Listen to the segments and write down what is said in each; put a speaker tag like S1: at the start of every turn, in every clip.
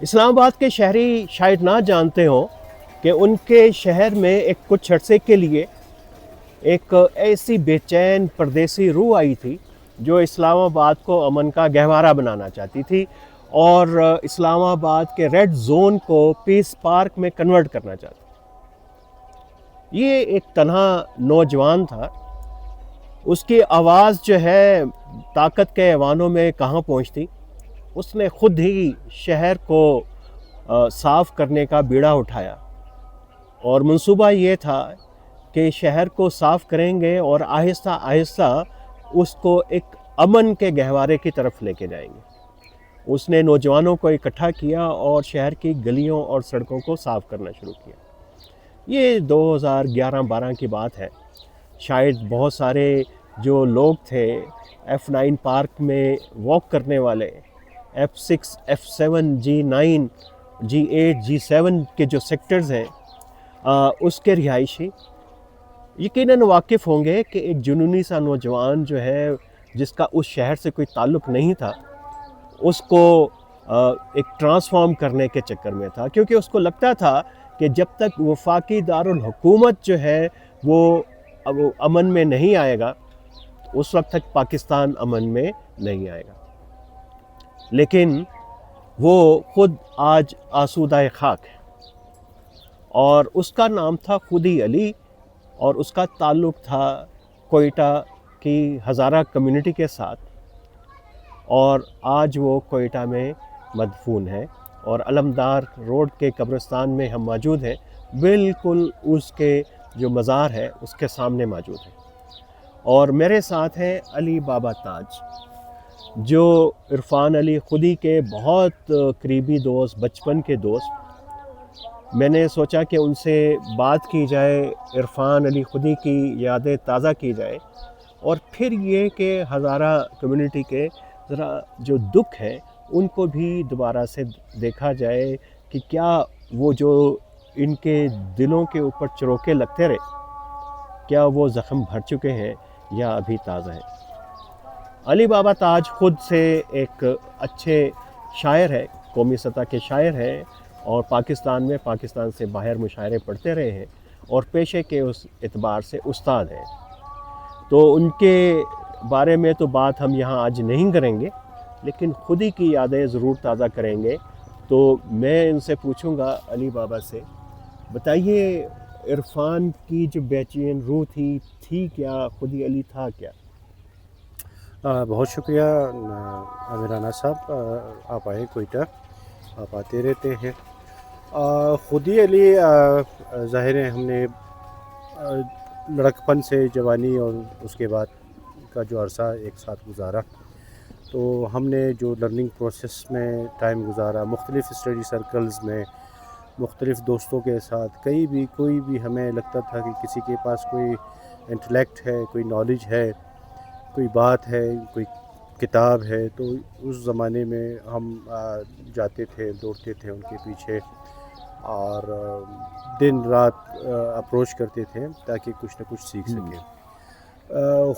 S1: اسلام آباد کے شہری شاید نہ جانتے ہوں کہ ان کے شہر میں ایک کچھ عرصے کے لیے ایک ایسی بے چین پردیسی روح آئی تھی جو اسلام آباد کو امن کا گہوارہ بنانا چاہتی تھی اور اسلام آباد کے ریڈ زون کو پیس پارک میں کنورٹ کرنا چاہتی تھی۔ یہ ایک تنہا نوجوان تھا، اس کی آواز جو ہے طاقت کے ایوانوں میں کہاں پہنچتی۔ اس نے خود ہی شہر کو صاف کرنے کا بیڑا اٹھایا اور منصوبہ یہ تھا کہ شہر کو صاف کریں گے اور آہستہ آہستہ اس کو ایک امن کے گہوارے کی طرف لے کے جائیں گے۔ اس نے نوجوانوں کو اکٹھا کیا اور شہر کی گلیوں اور سڑکوں کو صاف کرنا شروع کیا۔ یہ 2011-12 کی بات ہے۔ شاید بہت سارے جو لوگ تھے F9 پارک میں واک کرنے والے، F6 F7 G9 G8 G7 کے جو سیکٹرز ہیں اس کے رہائشی یقیناً واقف ہوں گے کہ ایک جنونی سا نوجوان جو ہے جس کا اس شہر سے کوئی تعلق نہیں تھا، اس کو ایک ٹرانسفارم کرنے کے چکر میں تھا، کیونکہ اس کو لگتا تھا کہ جب تک وفاقی دارالحکومت جو ہے وہ امن میں نہیں آئے گا اس وقت تک پاکستان امن میں نہیں آئے گا۔ لیکن وہ خود آج آسودہ خاک ہے اور اس کا نام تھا خودی علی اور اس کا تعلق تھا کوئٹہ کی ہزارہ کمیونٹی کے ساتھ، اور آج وہ کوئٹہ میں مدفون ہے اور علمدار روڈ کے قبرستان میں ہم موجود ہیں، بالکل اس کے جو مزار ہے اس کے سامنے موجود ہے۔ اور میرے ساتھ ہیں علی بابا تاج، جو عرفان علی خودی کے بہت قریبی دوست، بچپن کے دوست۔ میں نے سوچا کہ ان سے بات کی جائے، عرفان علی خودی کی یادیں تازہ کی جائے، اور پھر یہ کہ ہزارہ کمیونٹی کے ذرا جو دکھ ہے ان کو بھی دوبارہ سے دیکھا جائے کہ کیا وہ جو ان کے دلوں کے اوپر چروکے لگتے رہے، کیا وہ زخم بھر چکے ہیں یا ابھی تازہ ہیں۔ علی بابا تاج خود سے ایک اچھے شاعر ہے، قومی سطح کے شاعر ہیں، اور پاکستان میں پاکستان سے باہر مشاعرے پڑھتے رہے ہیں اور پیشے کے اس اعتبار سے استاد ہیں۔ تو ان کے بارے میں تو بات ہم یہاں آج نہیں کریں گے، لیکن خودی کی یادیں ضرور تازہ کریں گے۔ تو میں ان سے پوچھوں گا، علی بابا سے بتائیے، عرفان کی جو بے چین روح تھی کیا؟ خودی علی تھا کیا؟
S2: بہت شکریہ رانا صاحب، آپ آئے کوئٹہ، آپ آتے رہتے ہیں۔ خودی علی ظاہر ہے ہم نے لڑکپن سے جوانی اور اس کے بعد کا جو عرصہ ایک ساتھ گزارا، تو ہم نے جو لرننگ پروسیس میں ٹائم گزارا، مختلف اسٹڈی سرکلز میں، مختلف دوستوں کے ساتھ، کوئی بھی ہمیں لگتا تھا کہ کسی کے پاس کوئی انٹلیکٹ ہے، کوئی نالج ہے، کوئی بات ہے، کوئی کتاب ہے، تو اس زمانے میں ہم جاتے تھے، دوڑتے تھے ان کے پیچھے، اور دن رات اپروچ کرتے تھے تاکہ کچھ نہ کچھ سیکھ سکیں۔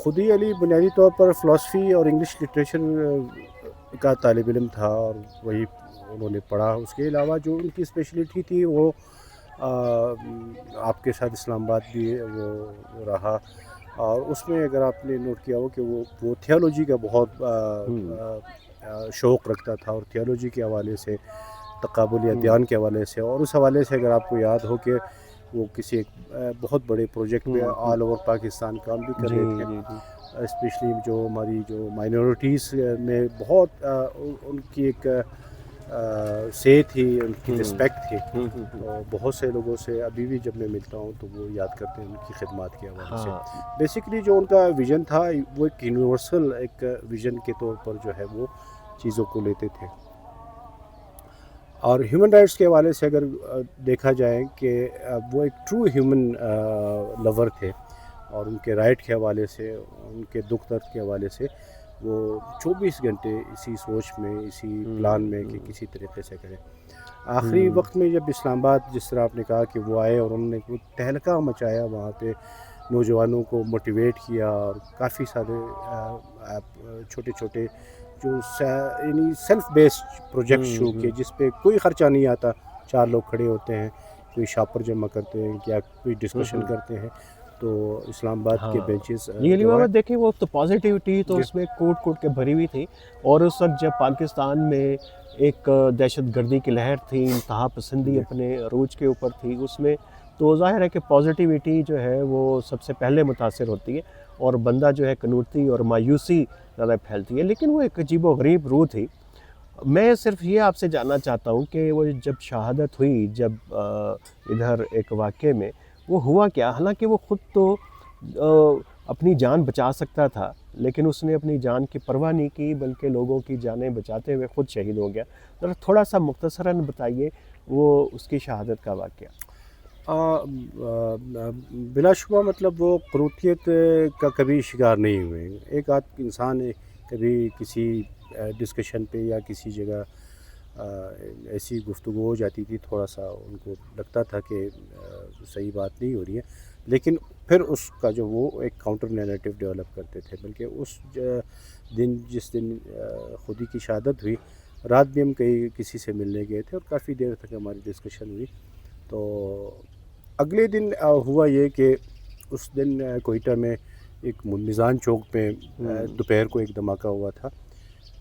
S2: خودی علی بنیادی طور پر فلاسفی اور انگلش لٹریچر کا طالب علم تھا، اور وہی انہوں نے پڑھا۔ اس کے علاوہ جو ان کی اسپیشلٹی تھی وہ آپ کے ساتھ اسلام آباد بھی وہ رہا، اور اس میں اگر آپ نے نوٹ کیا ہو کہ وہ تھیولوجی کا بہت شوق رکھتا تھا، اور تھیولوجی کے حوالے سے، تقابل ادیان کے حوالے سے، اور اس حوالے سے اگر آپ کو یاد ہو کہ وہ کسی ایک بہت بڑے پروجیکٹ پہ آل اوور پاکستان کام بھی کر رہے تھے، اسپیشلی جو ہماری جو مائنورٹیز میں بہت ان کی ایک سے تھی، ان کی رسپیکٹ تھی، اور بہت سے لوگوں سے ابھی بھی جب میں ملتا ہوں تو وہ یاد کرتے ہیں ان کی خدمات کے حوالے سے۔ بیسیکلی جو ان کا ویژن تھا وہ ایک یونیورسل ایک ویژن کے طور پر جو ہے وہ چیزوں کو لیتے تھے۔ اور ہیومن رائٹس کے حوالے سے اگر دیکھا جائے کہ وہ ایک ٹرو ہیومن لور تھے، اور ان کے رائٹ کے حوالے سے، ان کے دکھ درد کے حوالے سے وہ 24 گھنٹے اسی سوچ میں، اسی پلان میں کہ کسی طریقے سے کریں۔ آخری وقت میں جب اسلام آباد، جس طرح آپ نے کہا کہ وہ آئے اور انہوں نے تہلکہ مچایا وہاں پہ، نوجوانوں کو موٹیویٹ کیا، اور کافی سارے چھوٹے چھوٹے جو یعنی سیلف بیسڈ پروجیکٹ شروع کیے جس پہ کوئی خرچہ نہیں آتا. 4 لوگ کھڑے ہوتے ہیں, کوئی شاپر جمع کرتے ہیں یا کوئی ڈسکشن کرتے ہیں. تو اسلام آباد کے بینچز
S1: یہ علی بابا دیکھیں وہ تو پازیٹیوٹی تو اس میں کوٹ کے بھری ہوئی تھی, اور اس وقت جب پاکستان میں ایک دہشت گردی کی لہر تھی, انتہا پسندی اپنے عروج کے اوپر تھی, اس میں تو ظاہر ہے کہ پازیٹیوٹی جو ہے وہ سب سے پہلے متاثر ہوتی ہے, اور بندہ جو ہے قنوطی اور مایوسی زیادہ پھیلتی ہے. لیکن وہ ایک عجیب و غریب روح تھی. میں صرف یہ آپ سے جاننا چاہتا ہوں کہ وہ جب شہادت ہوئی, جب ادھر ایک واقعے میں وہ ہوا کیا؟ حالانکہ وہ خود تو اپنی جان بچا سکتا تھا, لیکن اس نے اپنی جان کی پرواہ نہیں کی, بلکہ لوگوں کی جانیں بچاتے ہوئے خود شہید ہو گیا. ذرا تھوڑا سا مختصراً بتائیے وہ اس کی شہادت کا واقعہ.
S2: بلا شبہ مطلب وہ قنوطیت کا کبھی شکار نہیں ہوئے. ایک آدھ انسان کبھی کسی ڈسکشن پہ یا کسی جگہ ایسی گفتگو ہو جاتی تھی, تھوڑا سا ان کو لگتا تھا کہ صحیح بات نہیں ہو رہی ہے, لیکن پھر اس کا جو وہ ایک کاؤنٹر نیریٹو ڈیولپ کرتے تھے. بلکہ اس دن جس دن خودی کی شہادت ہوئی, رات بھی ہم کسی سے ملنے گئے تھے اور کافی دیر تک ہماری ڈسکشن ہوئی. تو اگلے دن ہوا یہ کہ اس دن کوئٹہ میں ایک میزان چوک پہ دوپہر کو ایک دھماکہ ہوا تھا.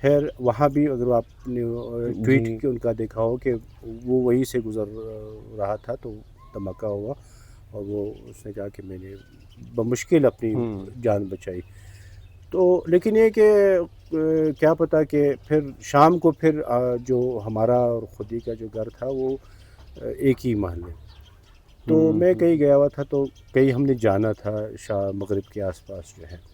S2: پھر وہاں بھی اگر آپ نے ٹویٹ کی ان کا دیکھا ہو کہ وہ وہیں سے گزر رہا تھا تو دھماکہ ہوا, اور وہ اس نے کہا کہ میں نے بمشکل اپنی جان بچائی. تو لیکن یہ کہ کیا پتہ کہ پھر شام کو پھر جو ہمارا اور خودی کا جو گھر تھا وہ ایک ہی محلے, تو میں کہیں گیا ہوا تھا, تو کہیں ہم نے جانا تھا مغرب کے آس پاس جو ہے.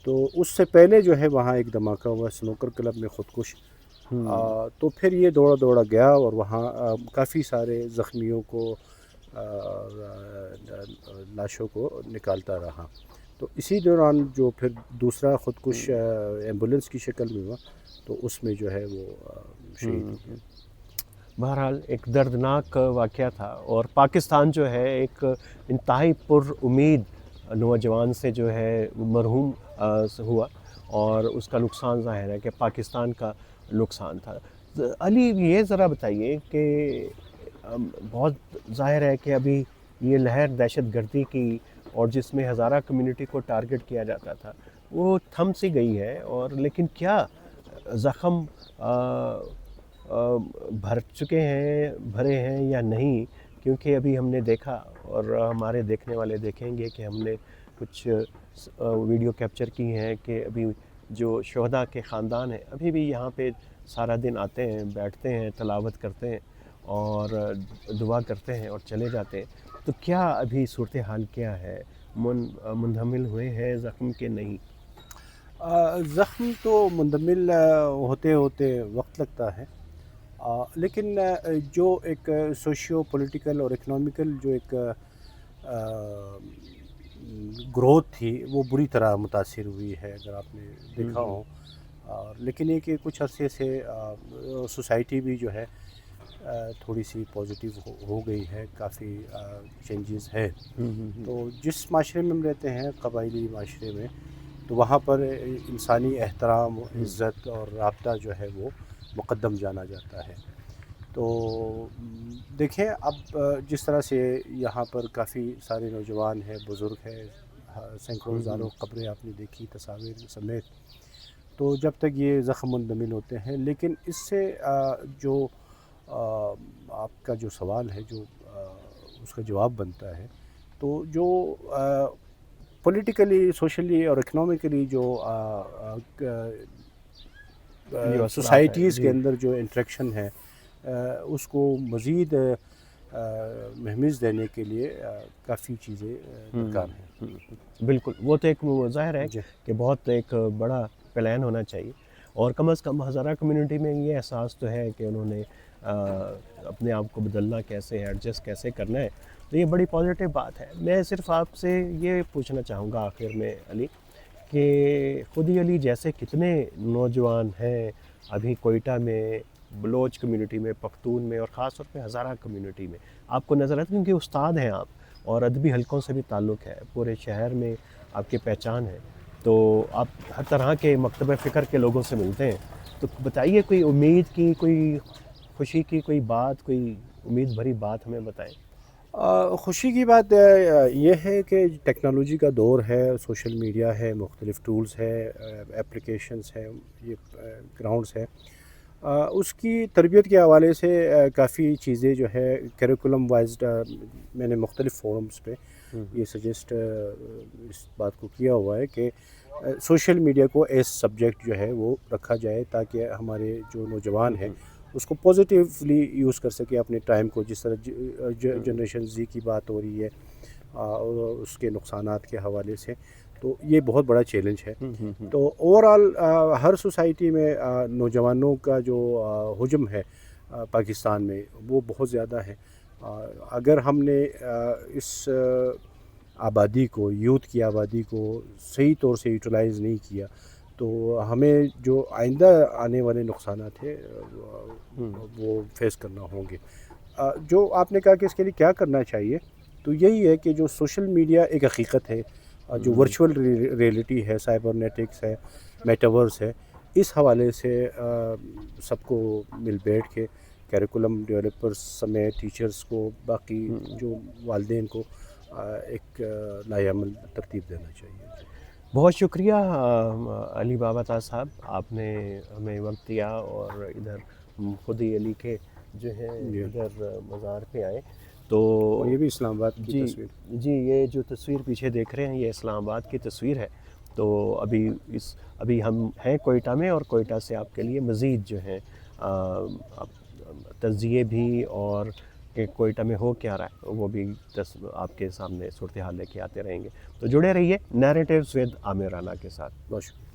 S2: تو اس سے پہلے جو ہے وہاں ایک دھماکہ ہوا سنوکر کلب میں خودکش. تو پھر یہ دوڑا گیا اور وہاں کافی سارے زخمیوں کو لاشوں کو نکالتا رہا. تو اسی دوران جو پھر دوسرا خودکش ایمبولنس کی شکل میں ہوا, تو اس میں جو ہے وہ شہید ہو گیا.
S1: بہرحال ایک دردناک واقعہ تھا, اور پاکستان جو ہے ایک انتہائی پر امید نوجوان سے جو ہے مرحوم ہوا, اور اس کا نقصان ظاہر ہے کہ پاکستان کا نقصان تھا. علی یہ ذرا بتائیے کہ بہت ظاہر ہے کہ ابھی یہ لہر دہشت گردی کی اور جس میں ہزارہ کمیونٹی کو ٹارگٹ کیا جاتا تھا وہ تھم سی گئی ہے, اور لیکن کیا زخم بھرے ہیں یا نہیں؟ کیونکہ ابھی ہم نے دیکھا, اور ہمارے دیکھنے والے دیکھیں گے کہ ہم نے کچھ ویڈیو کیپچر کی ہیں کہ ابھی جو شہداء کے خاندان ہیں ابھی بھی یہاں پہ سارا دن آتے ہیں, بیٹھتے ہیں, تلاوت کرتے ہیں اور دعا کرتے ہیں اور چلے جاتے ہیں. تو کیا ابھی صورتحال کیا ہے؟ منحمل ہوئے ہیں زخم کے نہیں؟
S2: زخم تو مندمل ہوتے وقت لگتا ہے, لیکن جو ایک سوشیو پولیٹیکل اور اکنامیکل جو ایک گروتھ تھی وہ بری طرح متاثر ہوئی ہے اگر آپ نے دیکھا ہو. لیکن یہ کہ کچھ عرصے سے سوسائٹی بھی جو ہے تھوڑی سی پازیٹیو ہو گئی ہے, کافی چینجز ہے. تو جس معاشرے میں ہم رہتے ہیں, قبائلی معاشرے میں, تو وہاں پر انسانی احترام, عزت اور رابطہ جو ہے وہ مقدم جانا جاتا ہے. تو دیکھیں اب جس طرح سے یہاں پر کافی سارے نوجوان ہیں, بزرگ ہیں, سینکڑوں ہزاروں قبریں آپ نے دیکھی تصاویر سمیت. تو جب تک یہ زخم مندمل ہوتے ہیں, لیکن اس سے جو آپ کا جو سوال ہے جو اس کا جواب بنتا ہے, تو جو پولیٹیکلی, سوشلی اور اکنامکلی جو سوسائٹیز کے اندر جو انٹریکشن ہے اس کو مزید مہمیز دینے کے لیے کافی چیزیں درکار ہیں.
S1: بالکل, وہ تو ایک ظاہر ہے کہ بہت ایک بڑا پلان ہونا چاہیے, اور کم از کم ہزارہ کمیونٹی میں یہ احساس تو ہے کہ انہوں نے اپنے آپ کو بدلنا کیسے ہے, ایڈجسٹ کیسے کرنا ہے. تو یہ بڑی پازیٹیو بات ہے. میں صرف آپ سے یہ پوچھنا چاہوں گا آخر میں علی, کہ خودی علی جیسے کتنے نوجوان ہیں ابھی کوئٹہ میں, بلوچ کمیونٹی میں, پختون میں, اور خاص طور پہ ہزارہ کمیونٹی میں آپ کو نظر آتا ہے, کیونکہ استاد ہیں آپ اور ادبی حلقوں سے بھی تعلق ہے, پورے شہر میں آپ کی پہچان ہے. تو آپ ہر طرح کے مکتبہ فکر کے لوگوں سے ملتے ہیں، تو بتائیے کوئی امید کی، کوئی خوشی کی کوئی بات، کوئی امید بھری بات ہمیں بتائیں۔
S2: خوشی کی بات یہ ہے کہ ٹیکنالوجی کا دور ہے، سوشل میڈیا ہے، مختلف ٹولز ہے، اپلیکیشنز ہیں، یہ گراؤنڈز ہے، اس کی تربیت کے حوالے سے کافی چیزیں جو ہے کریکولم وائزڈ میں نے مختلف فورمز پہ یہ سجیسٹ اس بات کو کیا ہوا ہے کہ سوشل میڈیا کو ایز سبجیکٹ جو ہے وہ رکھا جائے تاکہ ہمارے جو نوجوان ہیں اس کو پازیٹیولی یوز کر سکے اپنے ٹائم کو، جس طرح جنریشن زی کی بات ہو رہی ہے اور اس کے نقصانات کے حوالے سے، تو یہ بہت بڑا چیلنج ہے۔ تو اوور آل ہر سوسائٹی میں نوجوانوں کا جو حجم ہے پاکستان میں وہ بہت زیادہ ہے۔ اگر ہم نے اس آبادی کو، یوتھ کی آبادی کو صحیح طور سے یوٹیلائز نہیں کیا تو ہمیں جو آئندہ آنے والے نقصانات ہیں وہ فیس کرنا ہوں گے۔ جو آپ نے کہا کہ اس کے لیے کیا کرنا چاہیے، تو یہی ہے کہ جو سوشل میڈیا ایک حقیقت ہے، جو ورچوئل ریئلٹی ہے، سائبرنیٹکس ہے، میٹاورس ہے، اس حوالے سے سب کو مل بیٹھ کے کیریکولم ڈیولپرز سمیت ٹیچرز کو، باقی جو والدین کو ایک لائحہ عمل ترتیب دینا چاہیے۔
S1: بہت شکریہ علی بابا طاہر صاحب، آپ نے ہمیں وقت دیا اور ادھر خود ہی علی کے جو ہے ادھر مزار پہ آئے تو
S2: یہ بھی اسلام آباد کی تصویر،
S1: جی یہ جو تصویر پیچھے دیکھ رہے ہیں یہ اسلام آباد کی تصویر ہے۔ تو ابھی ہم ہیں کوئٹہ میں، اور کوئٹہ سے آپ کے لیے مزید جو ہے تجزیے بھی اور کہ کوئٹہ میں ہو کیا رہا ہے وہ بھی آپ کے سامنے صورتحال لے کے آتے رہیں گے۔ تو جڑے رہیے نیریٹیوز ود عامر رانا کے ساتھ۔
S2: بہت شکریہ۔